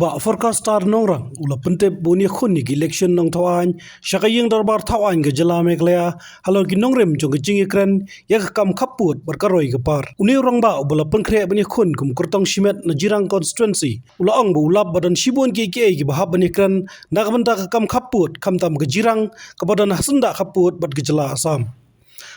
uba forecastar nongrang ula pente boni khoni ki election nong thawan shakayeng darbar thawan ge jala meklaya halor ki nongrem jong jing ekran yak kam khaput barkaroi ge par uni rongba ubala penkhre bani khon kum kurtong shimet na jirang constituency ula ong bu lab badan shibon ki ki bahab bani kran nagabanta ka kam khaput kamtam ge jirang kabadan hasunda khaput bat ge jala asam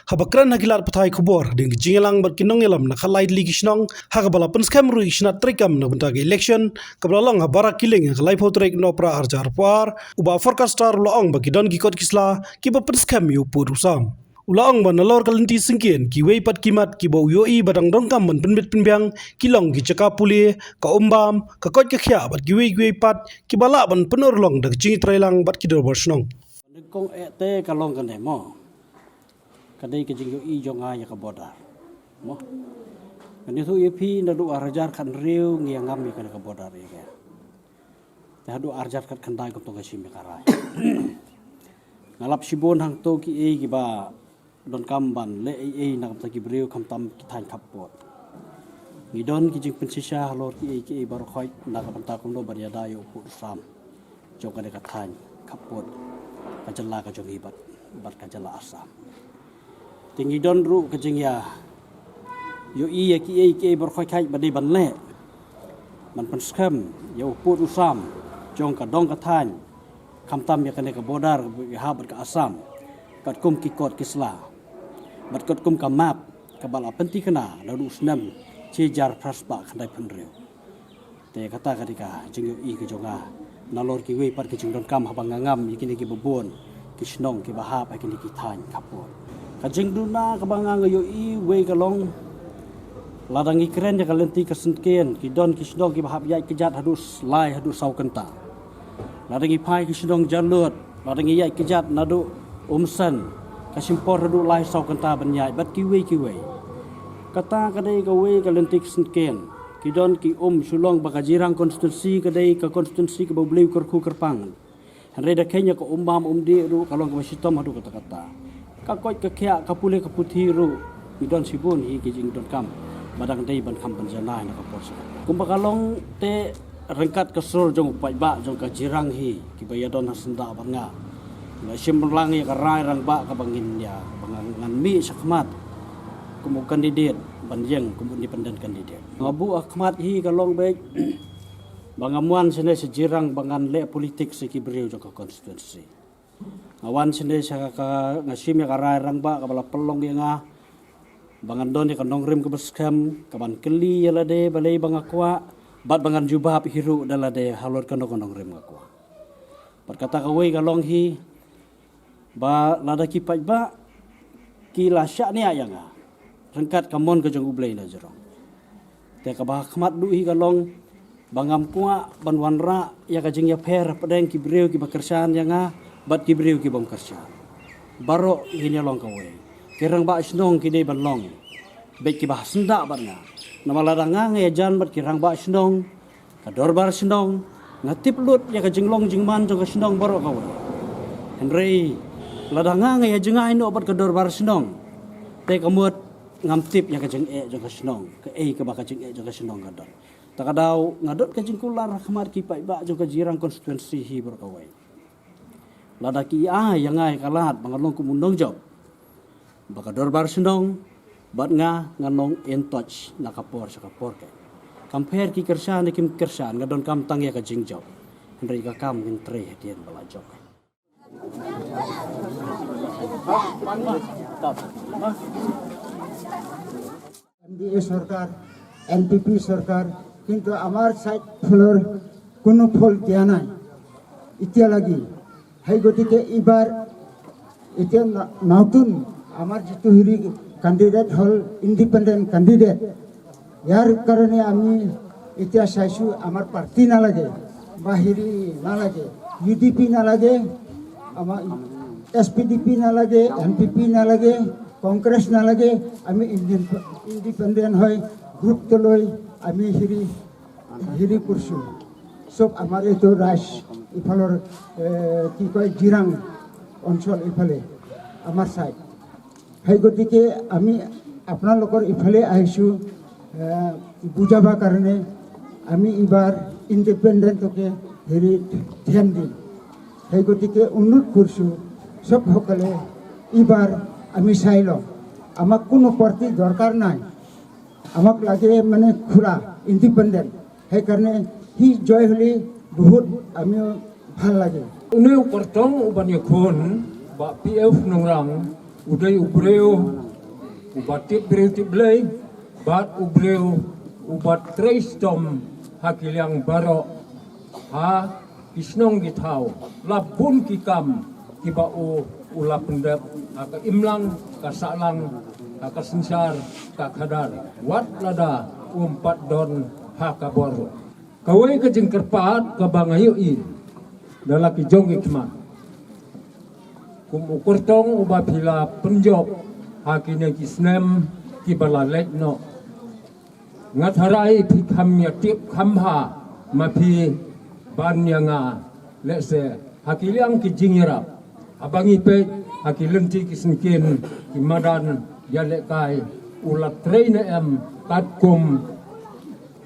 habakran hagilar pathai kubor ding jingelang bat kinong elam na khalai li kisnong hagabala penskam ru isna trikam na banta election kablalang habara killing khalai photrek no pra arjar par uba forecastar laong ba kidon ki kot kisla ki ba penskam yu pur usam ulaong ba nalor kalinti singken ki wei pat kimat ki bo yo i badang dongkam ban penbet penbyang kilong ki chaka puli ka umbam ka kot ka khya bat ki wei pat ki bala ban penur long dak jingi trailang bat ki dor borsnong kong te kalong kan mo kadai ke jingyo i jonga ya ka bodar mo kan itu ep na du arjar kan riu ngi ngam ya kan ka bodar ya ta du arjar kan kandai ko to ga sim karai ngalap sibon hang to ki e ki ba don kamban le e na kam ki briu kam tam ki than kapot ngi don ki jing pensisa halor ki e bar khoi na ka ta kum do bar ya da yo pu sam jong ka than kapot ka jala ka jong ibat bat ka jala asam tinggi don ru kejing ya yo i ya ki ke ber khoi khai badi ban le man pan skam ya uput usam jong ka dong ka than kam tam ya kane ka bodar ha bat ka asam kat kum ki kot kisla bat kot kum ka map ka bala penti kana la ru snam che jar prasba khandai phan reu te kata kadika jing yo i ke jonga nalor ki we par ke jing don kam habang ngam yikini ki bobon ki snong ki bahap akini ki than kapot kajing duna kabangang yo i we kalong ladang ikren ya kalenti kasentken ki don kisdong ki bahap yai kejat hadus lai hadus sau kenta ladang ipai kisdong jalut ladang yai kejat nadu umsan kasimpor hadu lai sau kenta banyai bat ki we kata kadai ka we kalenti kasentken ki don ki sulong bakajirang konstitusi kadai ka konstitusi ka bobleu kerku kerpang reda kenya ko umbam di ru kalong ka sitom hadu kata-kata kakoi kakya kapule kaputhi ru idon sibun hi kijing don kam badang dei ban kam banjana na kapos kumbakalong te rengkat kesur jong pai ba jong ka jirang hi ki bayadon hasenda banga na simlang ya karai rang ba ka bangin ya bangan mi sakmat kumu kandidat banjeng kumu independent kandidat ngabu akmat hi kalong baik bangamuan sene sejirang bangan le politik sekibreu jong ka konstitusi awan sende saka ngasim ya karai rang ba kabala pelong ya nga bangan don ya kanong rim kebeskam kaban keli ya lade balai bangakwa bat bangan jubah hiru dalade halor kanong rim akwa berkata kawe galong hi ba lada ki pai ba ki la sya ni aya nga rengkat kamon ke jong ublei na jerong te ka ba khmat du hi galong bangam kwa banwanra ya ka jing ya pher padeng ki breu ki bakersan ya nga bat kibriu ki bom karsya baro hinya long kawe kirang ba snong ki dei ban long be ki bah senda barna namala danga nge jan bat kirang ba snong ka dorbar snong ngatip lut ya ka jinglong jingman jong ka snong baro kawe henry ladanga nge jengai no bat ka dorbar snong te kamut ngamtip ya ka jing jong ka snong ka ka ba ka jing jong ka snong gadon takadau ngadot ka jingkular khamar ki pai ba jong ka jirang konstituensi hi baro kawe ladaki yang ngai kalat bangalong kumundong job baka dorbar sendong bat nga nganong in touch nakapor sa kapor ke compare ki kersan kim kersan ngadon kam tang ya ka jing job ndri ka kam ngin tre hedian bala job MDA সরকার NPP সরকার কিন্তু আমার side floor কোনো ফল দিয়া নাই ইতিয়া লাগি সেই গতিকে এইবাৰ এতিয়া নতুন আমাৰ যিটো হেৰি কেণ্ডিডেট হ'ল ইণ্ডিপেণ্ডেণ্ট কেণ্ডিডেট ইয়াৰ কাৰণে আমি এতিয়া চাইছোঁ আমাৰ পাৰ্টি নালাগে বা হেৰি নালাগে UDP নালাগে আমাৰ SPDP নালাগে NPP নালাগে কংগ্ৰেছ নালাগে আমি ইণ্ডিপেণ্ডেণ্ট হৈ গ্ৰুপটো লৈ আমি হেৰি কৰিছোঁ সব আমাৰ এইটো ৰাইজ ইফালৰ কি কয় জিৰাং অঞ্চল ইফালে আমাৰ চাই সেই গতিকে আমি আপোনালোকৰ ইফালে আহিছোঁ বুজাবৰ কাৰণে আমি এইবাৰ ইণ্ডিপেণ্ডেণ্টকে ধ্যান দিম সেই গতিকে অনুৰোধ কৰিছোঁ চবসকলে এইবাৰ আমি চাই লওঁ আমাক কোনো পাৰ্টি দৰকাৰ নাই আমাক লাগে মানে খুৰা ইণ্ডিপেণ্ডেণ্ট সেইকাৰণে সি জয় হ'লে বহুত আমি ভাল লাগে Uneu kartong uban yakon ba PF nongrang uday ubreo ubatit breu tiblay bat ubreo ubat treistom hakilyang baro ha isnong gitaw labun kikam kibao ulapendap aka imlang kasalang aka sinsar kakadar wat lada umpat don hakaboro kawai kajeng kerpaat kabangayoin dalaki jong ikman kum ukurtong uba pila penjob hakine kisnem kibalalek no ngatharai phikam ya tip khamha mapi banyanga lese hakiliang kijingira abangi pe hakilenti kisnkin kimadan yalekai ulat train em katkum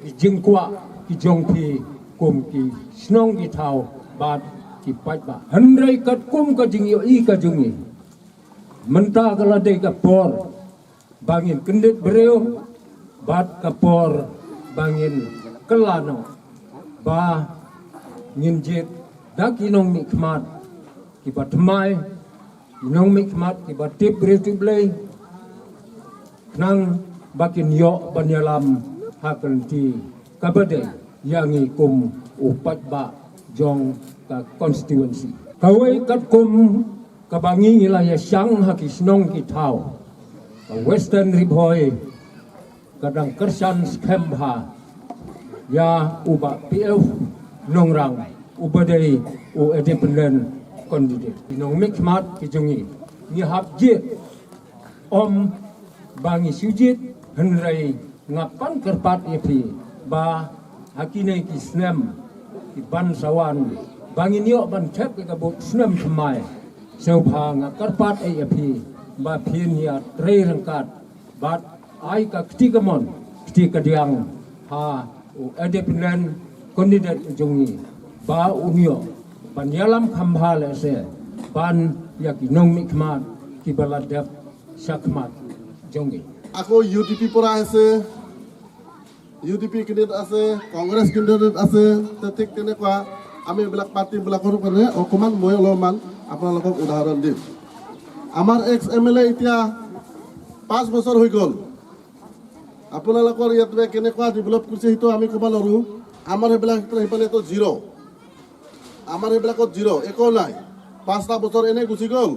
kijingkwa kijongpi kum ki snong gitau bat ki pai ba handrai kat kum ka jing yo I ka jungi menta kala de ka por bangin kendit breu bat ka por bangin kelano ba nginjit dakinong mikmat ki batmai inong mikmat ki batip breu tiblei nang bakin yo banyalam hakanti kabade yangi kum upat ba jong ka constituency kawai kat kum kabangi ilaya syang hakisnong kitau ka western ribhoy kadang kersan skemha ya uba PF nongrang ubadai u independent candidate nong mikmat kijungi ni habjit om bangi sujit henrai ngapan kerpat epi ba hakine kisnem ban sawan bangin yo ban thep ke kabut snam thmai seu phanga karpat AFP ba phin ya tre rangkat bat ai ka ktigamon ktikadiang ha u independent candidate jongi ba unio ban yalam khambha le se ban yakinong mikmat ki baladap sakmat jongi আকৌ UDP পৰা আছে UDP candidate আছে কংগ্ৰেছ কেণ্ডিডেট আছে ঠিক তেনেকুৱা আমি এইবিলাক পাৰ্টিবিলাকৰ কাৰণে অকণমান মই অলপমান আপোনালোকক উদাহৰণ দিম আমাৰ এক্স MLA এতিয়া 5 বছৰ হৈ গ'ল আপোনালোকৰ ইয়াত কেনেকুৱা ডেভেলপ কৰিছে সেইটো আমি ক'ব নোৱাৰোঁ আমাৰ সেইফালেতো জিৰ' আমাৰ সেইবিলাকত জিৰ' একো নাই 5টা বছৰ এনেই গুচি গ'ল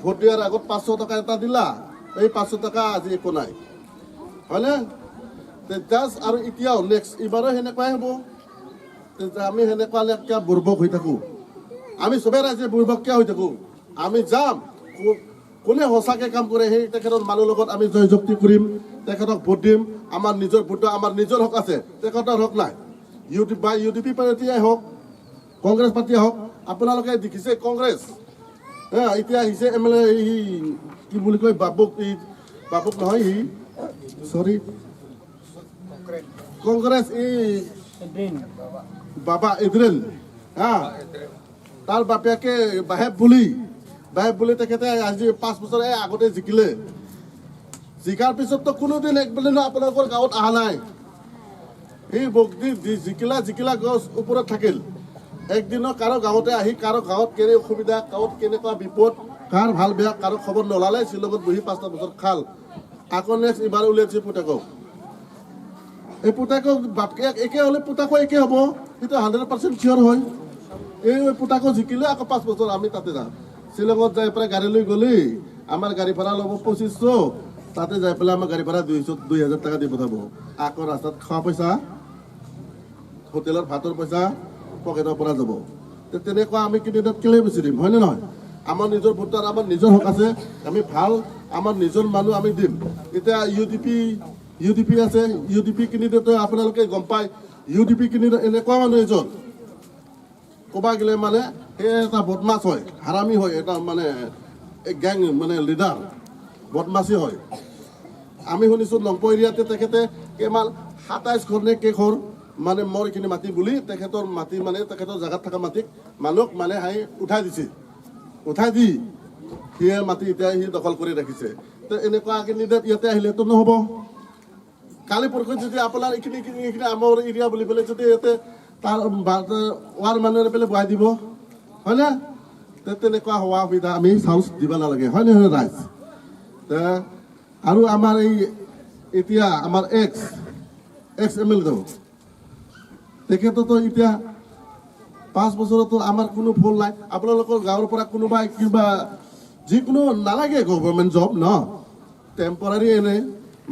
ভোট দিয়াৰ আগত 500 টকা এটা দিলা এই 500 টকা আজি একো নাই হয়নে জাষ্ট আৰু এতিয়াও নেক্সট এইবাৰো সেনেকুৱাই হ'ব আমি সেনেকুৱালৈকে বুৰ্বক হৈ থাকোঁ আমি চবেই ৰাইজে বুৰ্বকীয়া হৈ থাকোঁ আমি যাম কোনে সঁচাকৈ কাম কৰে সেই তেখেতৰ মানুহৰ লগত আমি জয় যুক্তি কৰিম তেখেতক ভোট দিম আমাৰ নিজৰ ভোট আমাৰ নিজৰ হক আছে তেখেতৰ হক নাই UDP পাৰ্টিয়ে হওক কংগ্ৰেছ পাৰ্টিয়ে হওক আপোনালোকে দেখিছে কংগ্ৰেছ এতিয়া আহিছে MLA কি বুলি কয় বাবুক নহয় সি চৰি কংগ্ৰেছ বাবা ইদ্ৰিন তাৰ বাপেকে বাহেব বুলি তেখেতে আজি 5 বছৰ আগতে জিকিলে জিকাৰ পিছততো কোনোদিন একদিন আপোনালোকৰ গাঁৱত অহা নাই এই জিকিলা গছ ওপৰত থাকিল একদিনৰ কাৰো গাঁৱতে আহি কাৰো গাঁৱত কেনে অসুবিধা গাঁৱত কেনেকুৱা বিপদ কাৰ ভাল বেয়া কাৰো খবৰ নলালে শ্বিলঙত বহি 5টা বছৰ খাল আকৌ নেক্সট এইবাৰ উলিয়াইছে পুতেকক এই পুতেকক বাপকে একে হ'লে পুতেকো একে হ'ব সেইটো 100% চিয়ৰ হয় এই পুতেকো জিকিলে আকৌ 5 বছৰ আমি তাতে যাম শ্বিলঙত যাই পেলাই গাড়ী লৈ গ'লে আমাৰ গাড়ী ভাড়া ল'ব 2500 তাতে যাই পেলাই আমাৰ গাড়ী ভাড়া 2000 টকা দি পঠাব আকৌ ৰাস্তাত খোৱা পইচা হোটেলৰ ভাতৰ পইচা পকেটৰ পৰা যাব তেনেকুৱা আমি কেণ্ডিডেট কেলে বেছি দিম হয়নে নহয় আমাৰ নিজৰ ভোটাৰ আমাৰ নিজৰ হক আছে আমি ভাল আমাৰ নিজৰ মানুহ আমি দিম এতিয়া UDP আছে UDP কেণ্ডিডেট আপোনালোকে গম পায় UDP কেণ্ডিডেট এনেকুৱা মানুহ এজন ক'বা গ'লে মানে এটা বদমাছ হয় হাৰামি হয় এটা মানে গেং মানে লিডাৰ বদমাছি হয় আমি শুনিছোঁ লংপ এৰিয়াতে তেখেতে কেৱল 27 ঘৰ নে কেইঘৰ মানে মোৰ এইখিনি মাটি বুলি তেখেতৰ মাটি মানে তেখেতৰ জাগাত থকা মাটিক মানুহক মানে উঠাই দিছে উঠাই দি সিয়ে মাটি এতিয়া সি দখল কৰি ৰাখিছে তো এনেকুৱা কেণ্ডিডেট ইয়াতে আহিলেতো নহ'ব কালি পৰহি যদি আপোনাৰ এইখিনি আমাৰ এৰিয়া বুলি পেলাই যদি ইয়াতে তাৰ ৱাৰ মানুহে পেলাই বহাই দিব হয়নে তেনেকুৱা হোৱা সুবিধা আমি চান্স দিব নালাগে হয় নে নহয় ৰাইজ আৰু আমাৰ এই এতিয়া আমাৰ এক্স MLA তেখেততো এতিয়া 5 বছৰতো আমাৰ কোনো ফল নাই আপোনালোকৰ গাঁৱৰ পৰা কোনোবাই কিবা যিকোনো নালাগে গভৰ্ণমেণ্ট জব ন টেম্পৰাৰী এনে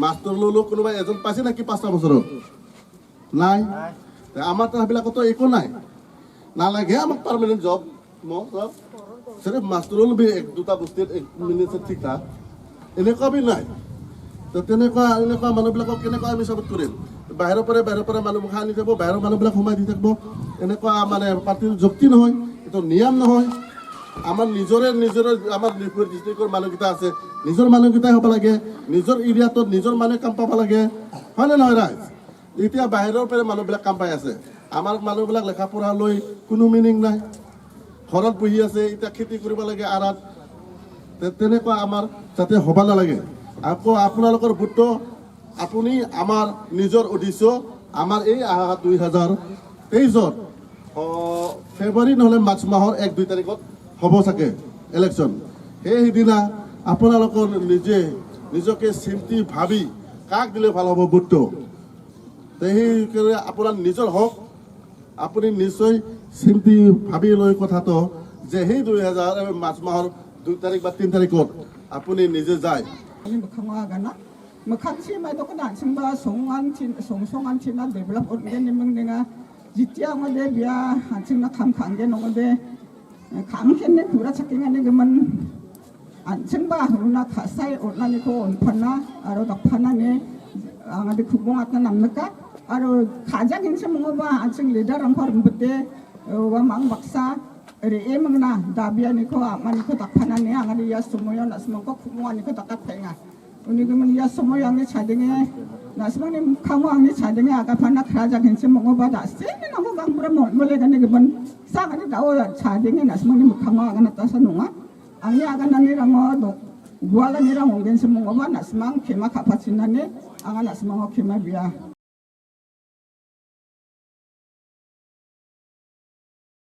মাষ্টৰ ল'লেও কোনোবাই এজন পাইছে নেকি 5টা বছৰত নাই আমাৰ সেইবিলাকতো একো নাই নালাগে আমাক পাৰ্মানেণ্ট জব सिर्फ मास्टरों भी एक दूसरा बस्ती एक मिनट से ठीक था এনেকুৱা বি নাই তো তেনেকুৱা মানুহবিলাকক কেনেকুৱা আমি চাপৰ্ট কৰিম বাহিৰৰ পৰা মানুহ মুখা আনি যাব বাহিৰৰ মানুহবিলাক সোমাই দি থাকিব এনেকুৱা মানে পাৰ্টিৰ যুক্তি নহয় এইটো নিয়ম নহয় আমাৰ নিজৰে আমাৰ নিপুৰ ডিষ্ট্ৰিক্টৰ মানুহকেইটা আছে নিজৰ মানুহকেইটাই হ'ব লাগে নিজৰ এৰিয়াটোত নিজৰ মানুহে কাম পাব লাগে হয়নে নহয় ৰাইজ এতিয়া বাহিৰৰ পৰা মানুহবিলাক কাম পাই আছে আমাৰ মানুহবিলাক লেখা পঢ়া লৈ কোনো মিনিং নাই ঘৰত বহি আছে এতিয়া খেতি কৰিব লাগে আৰাত তেনেকুৱা আমাৰ যাতে হ'ব নালাগে আকৌ আপোনালোকৰ ভোটটো আপুনি আমাৰ নিজৰ উদ্দেশ্য আমাৰ এই 2023 ফেব্ৰুৱাৰী নহ'লে মাৰ্চ মাহৰ 1-2 তাৰিখত হ'ব চাগে ইলেকশ্যন সেইদিনা আপোনালোকৰ নিজকে চিন্তি ভাবি কাক দিলে ভাল হ'ব ভোটটো সেই আপোনাৰ নিজৰ হওক আপুনি নিশ্চয় চিন্তি ভাবি লৈ কথাটো যে সেই 2000 মাৰ্চ মাহৰ 2 তাৰিখ বা 3 তাৰিখত আপুনি নিজে যায় Makansi mai to kana singba songan china develop organ nimang denga jitya ngade bia hansing na kham khang ge nongade kham ken ne pura chaking ane geman ansingba huna khasai orna ni ko on phana aro dak phana ne angade khubong atna namnaka aro khaja ginse mongoba ansing leader ang par mbete wa mang baksa re emangna dabia ni ko amani ko dak phana ne angade ya sumoyo na smongko khubong ani ko dak tenga Uni kemen ya semua yang ni cadengnya, nak semua ni kamu yang ni cadengnya agak panas kerja kenci mengubah sini namu bang pura mulai kan ni kemen sangat ni tahu cadengnya nak semua ni kamu akan atas nunga, angni akan nani rango dok, dua lah ni rango kenci mengubah nak semang kema kapasinan ni, akan nak semang kema biar